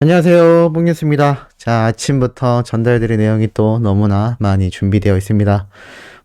안녕하세요, 뽕뉴스입니다. 자, 아침부터 전달드릴 내용이 또 너무나 많이 준비되어 있습니다.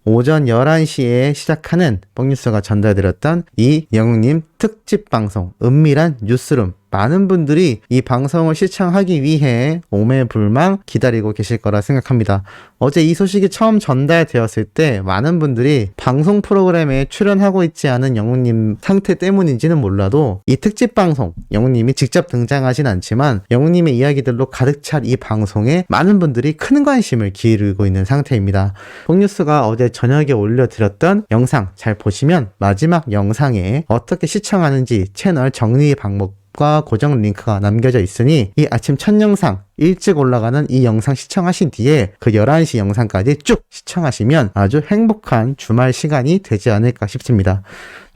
오전 11시에 시작하는 뽕뉴스가 전달드렸던 이 영웅님 특집 방송, 은밀한 뉴스룸. 많은 분들이 이 방송을 시청하기 위해 오매불망 기다리고 계실 거라 생각합니다. 어제 이 소식이 처음 전달되었을 때 많은 분들이 방송 프로그램에 출연하고 있지 않은 영웅님 상태 때문인지는 몰라도 이 특집 방송, 영웅님이 직접 등장하진 않지만 영웅님의 이야기들로 가득 찰 이 방송에 많은 분들이 큰 관심을 기울이고 있는 상태입니다. 뽕뉴스가 어제 저녁에 올려드렸던 영상 잘 보시면 마지막 영상에 어떻게 시청하는지 채널 정리 방법과 고정 링크가 남겨져 있으니 이 아침 첫 영상 일찍 올라가는 이 영상 시청하신 뒤에 그 11시 영상까지 쭉 시청하시면 아주 행복한 주말 시간이 되지 않을까 싶습니다.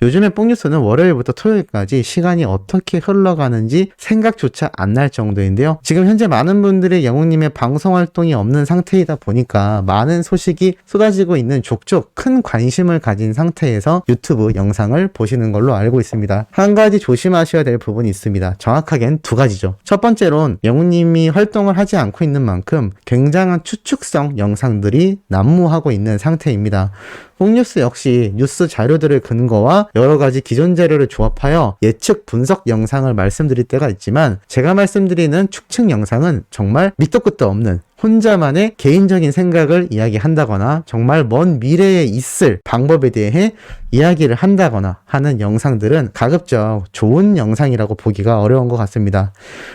요즘에 뽕뉴스는 월요일부터 토요일까지 시간이 어떻게 흘러가는지 생각조차 안 날 정도인데요. 지금 현재 많은 분들이 영웅님의 방송 활동이 없는 상태이다 보니까 많은 소식이 쏟아지고 있는 족족 큰 관심을 가진 상태에서 유튜브 영상을 보시는 걸로 알고 있습니다. 한 가지 조심하셔야 될 부분이 있습니다. 정확하게는 두 가지죠. 첫 번째로는 영웅님이 활동을 하지 않고 있는 만큼 굉장한 추측성 영상들이 난무하고 있는 상태입니다. 뽕뉴스 역시 뉴스 자료들을 근거와 여러 가지 기존 자료를 조합하여 예측 분석 영상을 말씀드릴 때가 있지만 제가 말씀드리는 추측 영상은 정말 밑도 끝도 없는 혼자만의 개인적인 생각을 이야기한다거나 정말 먼 미래에 있을 방법에 대해 이야기를 한다거나 하는 영상들은 가급적 좋은 영상이라고 보기가 어려운 것 같습니다.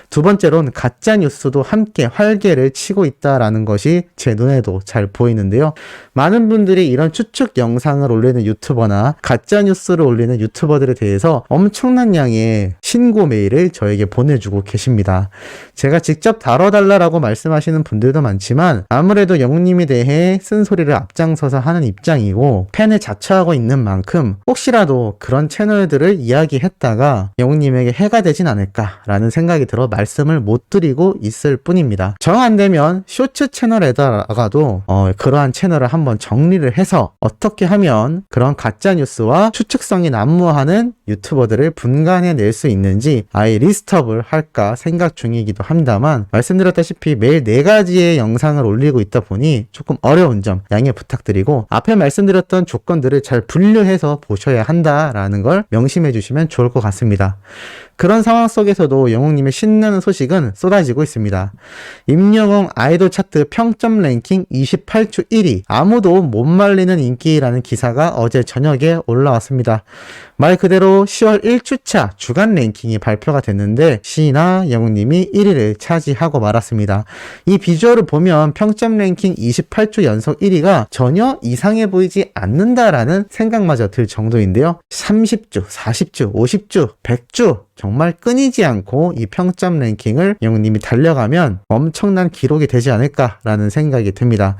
두 번째로는 가짜 뉴스도 함께 활개를 치고 있다라는 것이 제 눈에도 잘 보이는데요. 많은 분들이 이런 추측 영상을 올리는 유튜버나 가짜 뉴스를 올리는 유튜버들에 대해서 엄청난 양의 신고 메일을 저에게 보내주고 계십니다. 제가 직접 다뤄달라고 말씀하시는 분들도 많지만 아무래도 영웅님에 대해 쓴소리를 앞장서서 하는 입장이고 팬을 자처하고 있는 만큼 혹시라도 그런 채널들을 이야기했다가 영웅님에게 해가 되진 않을까라는 생각이 들어 말씀을 못 드리고 있을 뿐입니다. 정 안되면 쇼츠 채널에다가도 그러한 채널을 한번 정리를 해서 어떻게 하면 그런 가짜뉴스와 추측성이 난무하는 유튜버들을 분간해낼 수 있는지 아예 리스트업을 할까 생각 중이기도 합니다만 말씀드렸다시피 매일 4가지의 영상을 올리고 있다 보니 조금 어려운 점 양해 부탁드리고 앞에 말씀드렸던 조건들을 잘 분류해서 보셔야 한다라는 걸 명심해 주시면 좋을 것 같습니다. 그런 상황 속에서도 영웅님의 신나는 소식은 쏟아지고 있습니다. 임영웅 아이돌 차트 평점 랭킹 28주 1위 아무도 못 말리는 인기라는 기사가 어제 저녁에 올라왔습니다. 말 그대로 10월 1주차 주간 랭킹이 발표가 됐는데 시나 영웅님이 1위를 차지하고 말았습니다. 이 비주얼을 보면 평점 랭킹 28주 연속 1위가 전혀 이상해 보이지 않는다라는 생각마저 들 정도인데요. 30주, 40주, 50주, 100주 정말 끊이지 않고 이 평점 랭킹을 영웅님이 달려가면 엄청난 기록이 되지 않을까라는 생각이 듭니다.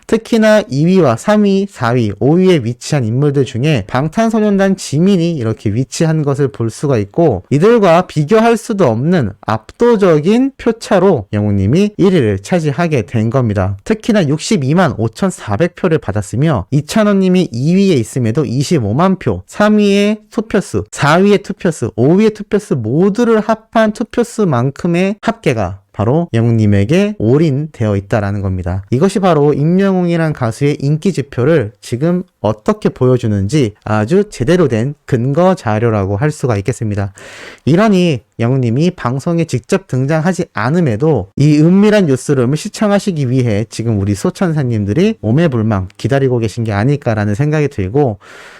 특히나 2위와 3위, 4위, 5위에 위치한 인물들 중에 방탄소년단 지민이 이렇게 위치한 것을 볼 수가 있고 이들과 비교할 수도 없는 압도적인 표차로 영웅님이 1위를 차지하게 된 겁니다. 특히나 62만 5,400표를 받았으며 이찬원님이 2위에 있음에도 25만 표, 3위의 투표수, 4위의 투표수, 5위의 투표수 모두를 합한 투표수만큼의 합계가 바로 영웅님에게 올인되어 있다라는 겁니다. 이것이 바로 임영웅이란 가수의 인기 지표를 지금 어떻게 보여주는지 아주 제대로 된 근거 자료라고 할 수가 있겠습니다. 이러니 영웅님이 방송에 직접 등장하지 않음에도 이 은밀한 뉴스룸을 시청하시기 위해 지금 우리 소천사님들이 오매불망 기다리고 계신 게 아닐까라는 생각이 들고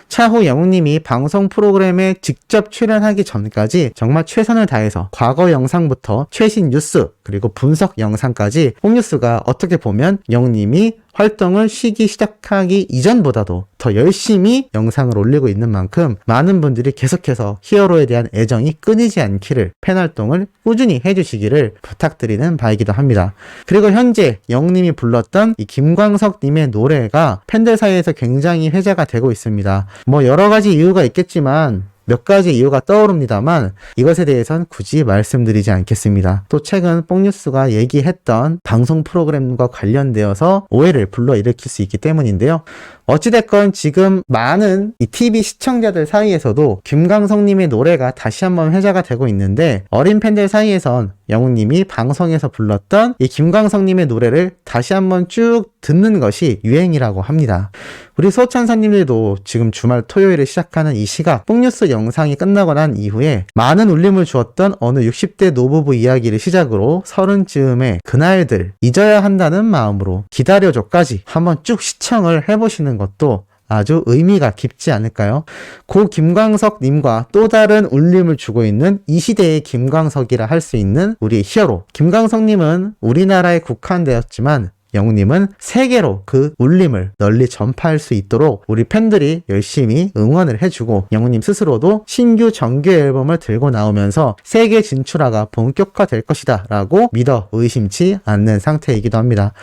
차후 영웅님이 방송 프로그램에 직접 출연하기 전까지 정말 최선을 다해서 과거 영상부터 최신 뉴스 그리고 분석 영상까지 뽕뉴스가 어떻게 보면 영웅님이 활동을 쉬기 시작하기 이전보다도 더 열심히 영상을 올리고 있는 만큼 많은 분들이 계속해서 히어로에 대한 애정이 끊이지 않기를 팬활동을 꾸준히 해주시기를 부탁드리는 바이기도 합니다. 그리고 현재 영웅님이 불렀던 이 김광석님의 노래가 팬들 사이에서 굉장히 회자가 되고 있습니다. 뭐 여러 가지 이유가 있겠지만 몇 가지 이유가 떠오릅니다만 이것에 대해선 굳이 말씀드리지 않겠습니다. 또 최근 뽕뉴스가 얘기했던 방송 프로그램과 관련되어서 오해를 불러일으킬 수 있기 때문인데요. 어찌됐건 지금 많은 이 TV 시청자들 사이에서도 김광석님의 노래가 다시 한번 회자가 되고 있는데, 어린 팬들 사이에선 영웅님이 방송에서 불렀던 이 김광석님의 노래를 다시 한번 쭉 듣는 것이 유행이라고 합니다. 우리 소천사님들도 지금 주말 토요일에 시작하는 이 시각 뽕뉴스 영상이 끝나고 난 이후에 많은 울림을 주었던 어느 60대 노부부 이야기를 시작으로 30쯤에 그날들 잊어야 한다는 마음으로 기다려줘까지 한번 쭉 시청을 해보시는 것도 아주 의미가 깊지 않을까요? 고 김광석님과 또 다른 울림을 주고 있는 이 시대의 김광석이라 할 수 있는 우리의 히어로. 김광석님은 우리나라에 국한되었지만 영웅님은 세계로 그 울림을 널리 전파할 수 있도록 우리 팬들이 열심히 응원을 해주고, 영웅님 스스로도 신규 정규 앨범을 들고 나오면서 세계 진출화가 본격화될 것이다 라고 믿어 의심치 않는 상태이기도 합니다.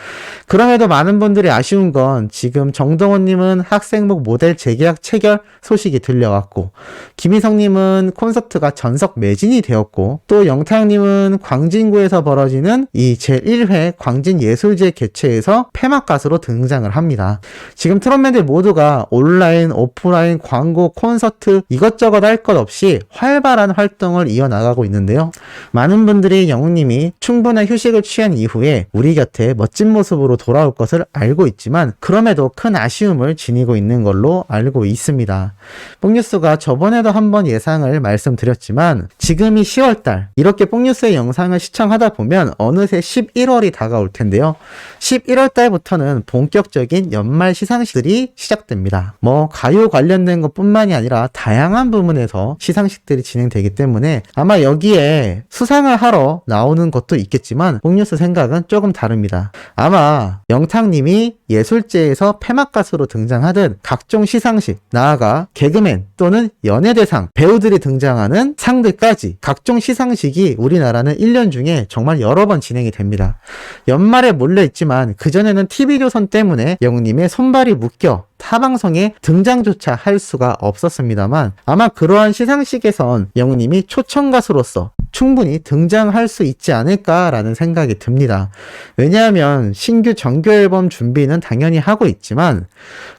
그럼에도 많은 분들이 아쉬운 건 지금 정동원님은 학생복 모델 재계약 체결 소식이 들려왔고, 김희성님은 콘서트가 전석 매진이 되었고, 또 영탁님은 광진구에서 벌어지는 이 제1회 광진예술제 개최에서 폐막 가수로 등장을 합니다. 지금 트롯맨들 모두가 온라인, 오프라인, 광고, 콘서트 이것저것 할 것 없이 활발한 활동을 이어나가고 있는데요. 많은 분들이 영웅님이 충분한 휴식을 취한 이후에 우리 곁에 멋진 모습으로 돌아올 것을 알고 있지만, 그럼에도 큰 아쉬움을 지니고 있는 걸로 알고 있습니다. 뽕뉴스가 저번에도 한번 예상을 말씀드렸지만, 지금이 10월달 이렇게 뽕뉴스의 영상을 시청하다 보면 어느새 11월이 다가올 텐데요. 11월 달부터는 본격적인 연말 시상식들이 시작됩니다. 가요 관련된 것뿐만이 아니라 다양한 부문에서 시상식들이 진행되기 때문에 아마 여기에 수상을 하러 나오는 것도 있겠지만, 뽕뉴스 생각은 조금 다릅니다. 아마 영탁님이 예술제에서 폐막 가수로 등장하듯 각종 시상식, 나아가 개그맨 또는 연예대상, 배우들이 등장하는 상들까지 각종 시상식이 우리나라는 1년 중에 정말 여러 번 진행이 됩니다. 연말에 몰려있지만 그전에는 TV조선 때문에 영웅님의 손발이 묶여 타방송에 등장조차 할 수가 없었습니다만, 아마 그러한 시상식에선 영웅님이 초청가수로서 충분히 등장할 수 있지 않을까라는 생각이 듭니다. 왜냐하면 신규 정규 앨범 준비는 당연히 하고 있지만,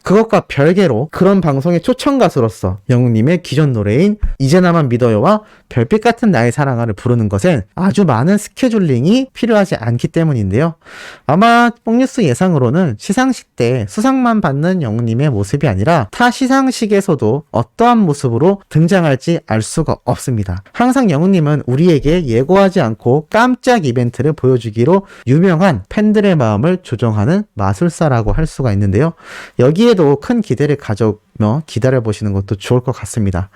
그것과 별개로 그런 방송의 초청가수로서 영웅님의 기존 노래인 이제 나만 믿어요와 별빛 같은 나의 사랑아를 부르는 것엔 아주 많은 스케줄링이 필요하지 않기 때문인데요. 아마 뽕뉴스 예상으로는 시상식 때 수상만 받는 영웅님의 모습이 아니라 타 시상식에서도 어떠한 모습으로 등장할지 알 수가 없습니다. 항상 영웅님은 우리에게 예고하지 않고 깜짝 이벤트를 보여주기로 유명한 팬들의 마음을 조종하는 마술사라고 할 수가 있는데요. 여기에도 큰 기대를 가져며 기다려보시는 것도 좋을 것 같습니다.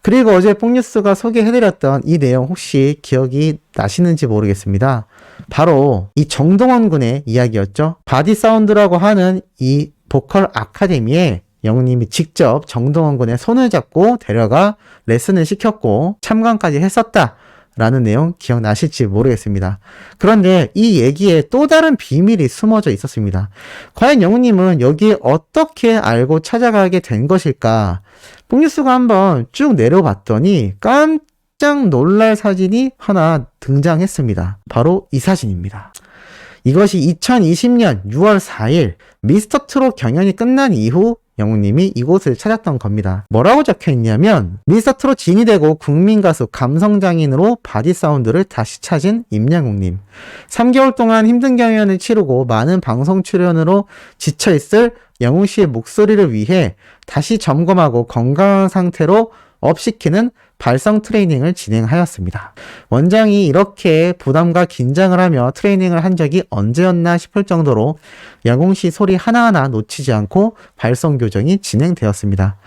그리고 어제 뽕뉴스가 소개해드렸던 이 내용 혹시 기억이 나시는지 모르겠습니다. 바로 이 정동원 군의 이야기였죠. 바디 사운드라고 하는 이 보컬 아카데미에 영웅님이 직접 정동원 군의 손을 잡고 데려가 레슨을 시켰고 참관까지 했었다 라는 내용 기억나실지 모르겠습니다. 그런데 이 얘기에 또 다른 비밀이 숨어져 있었습니다. 과연 영웅님은 여기에 어떻게 알고 찾아가게 된 것일까? 뽕뉴스가 한번 쭉 내려봤더니 깜짝 놀랄 사진이 하나 등장했습니다. 바로 이 사진입니다. 이것이 2020년 6월 4일 미스터 트롯 경연이 끝난 이후 영웅님이 이곳을 찾았던 겁니다. 뭐라고 적혀있냐면, 미스터 트롯 진이 되고 국민가수 감성장인으로 바디 사운드를 다시 찾은 임영웅님. 3개월 동안 힘든 경연을 치르고 많은 방송 출연으로 지쳐있을 영웅씨의 목소리를 위해 다시 점검하고 건강한 상태로 업시키는 발성 트레이닝을 진행하였습니다. 원장이 이렇게 부담과 긴장을 하며 트레이닝을 한 적이 언제였나 싶을 정도로 영웅씨 소리 하나하나 놓치지 않고 발성 교정이 진행되었습니다.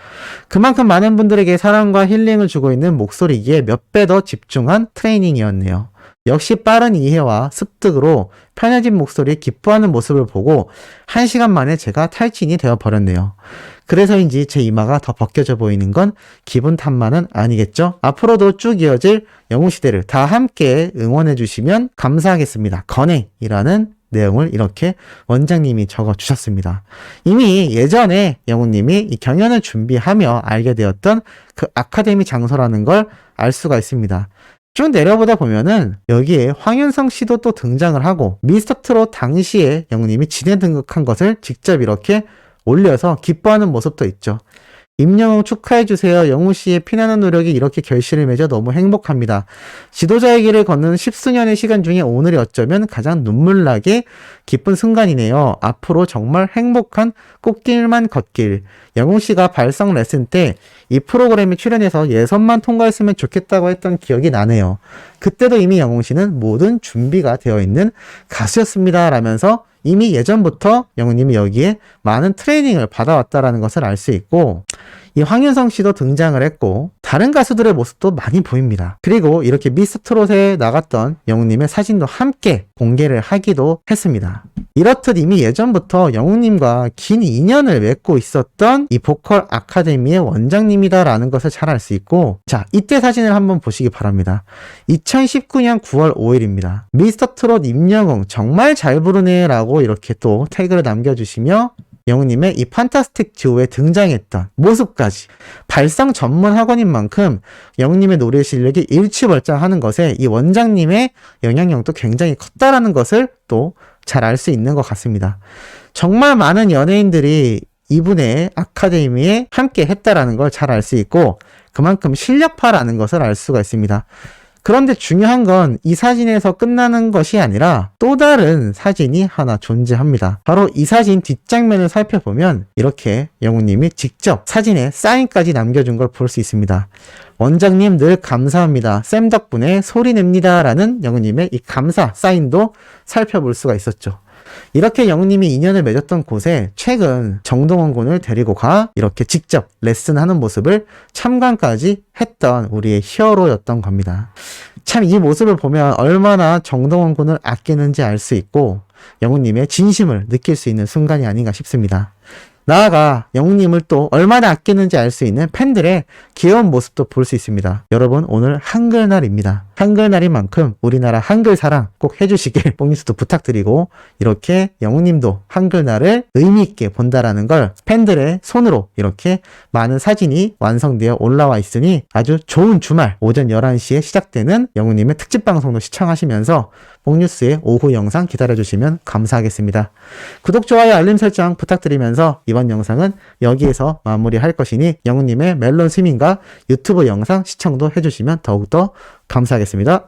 그만큼 많은 분들에게 사랑과 힐링을 주고 있는 목소리기에 몇 배 더 집중한 트레이닝이었네요. 역시 빠른 이해와 습득으로 편해진 목소리에 기뻐하는 모습을 보고 1시간 만에 제가 탈진이 되어버렸네요. 그래서인지 제 이마가 더 벗겨져 보이는 건 기분 탓만은 아니겠죠? 앞으로도 쭉 이어질 영웅시대를 다 함께 응원해주시면 감사하겠습니다. 건행이라는 내용을 이렇게 원장님이 적어주셨습니다. 이미 예전에 영웅님이 이 경연을 준비하며 알게 되었던 그 아카데미 장소라는 걸 알 수가 있습니다. 쭉 내려보다 보면은 여기에 황윤성 씨도 또 등장을 하고 미스터 트롯 당시에 영웅님이 진에 등극한 것을 직접 이렇게 올려서 기뻐하는 모습도 있죠. 임영웅 축하해주세요. 영웅씨의 피나는 노력이 이렇게 결실을 맺어 너무 행복합니다. 지도자의 길을 걷는 10수년의 시간 중에 오늘이 어쩌면 가장 눈물나게 기쁜 순간이네요. 앞으로 정말 행복한 꽃길만 걷길. 영웅씨가 발성 레슨 때 이 프로그램에 출연해서 예선만 통과했으면 좋겠다고 했던 기억이 나네요. 그때도 이미 영웅씨는 모든 준비가 되어 있는 가수였습니다. 라면서 이미 예전부터 영웅님이 여기에 많은 트레이닝을 받아왔다라는 것을 알 수 있고, 이 황윤성 씨도 등장을 했고 다른 가수들의 모습도 많이 보입니다. 그리고 이렇게 미스트롯에 나갔던 영웅님의 사진도 함께 공개를 하기도 했습니다. 이렇듯 이미 예전부터 영웅님과 긴 인연을 맺고 있었던 이 보컬 아카데미의 원장님이다라는 것을 잘 알 수 있고, 자, 이때 사진을 한번 보시기 바랍니다. 2019년 9월 5일입니다. 미스터트롯 임영웅 정말 잘 부르네 라고 이렇게 또 태그를 남겨주시며 영웅님의 이 판타스틱 듀오에 등장했던 모습까지, 발성 전문 학원인 만큼 영웅님의 노래 실력이 일취월장하는 것에 이 원장님의 영향력도 굉장히 컸다라는 것을 또 잘 알 수 있는 것 같습니다. 정말 많은 연예인들이 이분의 아카데미에 함께 했다라는 걸 잘 알 수 있고, 그만큼 실력파라는 것을 알 수가 있습니다. 그런데 중요한 건 이 사진에서 끝나는 것이 아니라 또 다른 사진이 하나 존재합니다. 바로 이 사진 뒷장면을 살펴보면 이렇게 영웅님이 직접 사진에 사인까지 남겨준 걸 볼 수 있습니다. 원장님 늘 감사합니다. 쌤 덕분에 소리 냅니다. 라는 영웅님의 이 감사 사인도 살펴볼 수가 있었죠. 이렇게 영웅님이 인연을 맺었던 곳에 최근 정동원 군을 데리고 가 이렇게 직접 레슨하는 모습을 참관까지 했던 우리의 히어로였던 겁니다. 참 이 모습을 보면 얼마나 정동원 군을 아끼는지 알 수 있고 영웅님의 진심을 느낄 수 있는 순간이 아닌가 싶습니다. 나아가 영웅님을 또 얼마나 아끼는지 알 수 있는 팬들의 귀여운 모습도 볼 수 있습니다. 여러분, 오늘 한글날입니다. 한글날인 만큼 우리나라 한글 사랑 꼭 해주시길 뽕뉴스도 부탁드리고, 이렇게 영웅님도 한글날을 의미있게 본다라는 걸 팬들의 손으로 이렇게 많은 사진이 완성되어 올라와 있으니 아주 좋은 주말 오전 11시에 시작되는 영웅님의 특집 방송도 시청하시면서 뽕뉴스의 오후 영상 기다려주시면 감사하겠습니다. 구독, 좋아요, 알림 설정 부탁드리면서 이번 영상은 여기에서 마무리할 것이니 영웅님의 멜론 스밍과 유튜브 영상 시청도 해주시면 더욱더 감사하겠습니다.